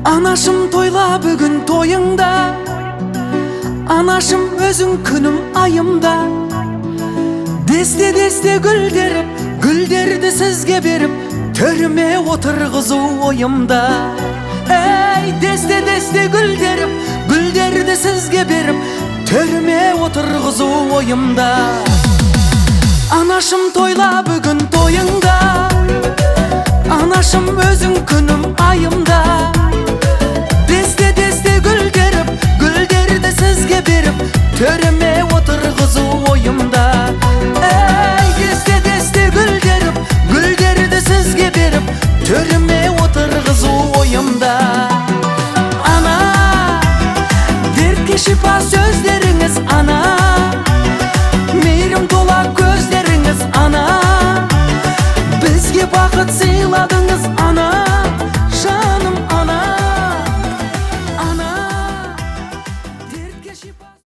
Anашым тойла бүгін тойыңда, анашым өзің күнім айымда. Десте гүлдеріп, гүлдерді сізге беріп, төріме отырғызу ойымда. Ей, десте гүлдеріп, гүлдерді сізге беріп, төріме отырғызу ойымда. Анашым тойла бүгін тойыңда, анашым өзің күнім айымда. Десте гүлдеріп, гүлдерді сізге беріп, төріме отырғызу ойымда. Ей, десте гүлдеріп, гүлдерді сізге беріп, төріме отырғызу ойымда. Ана, дертке шипа сөздеріңіз, ана, мейірім тола көздеріңіз, ана, бізге бақыт сыйладыңыз,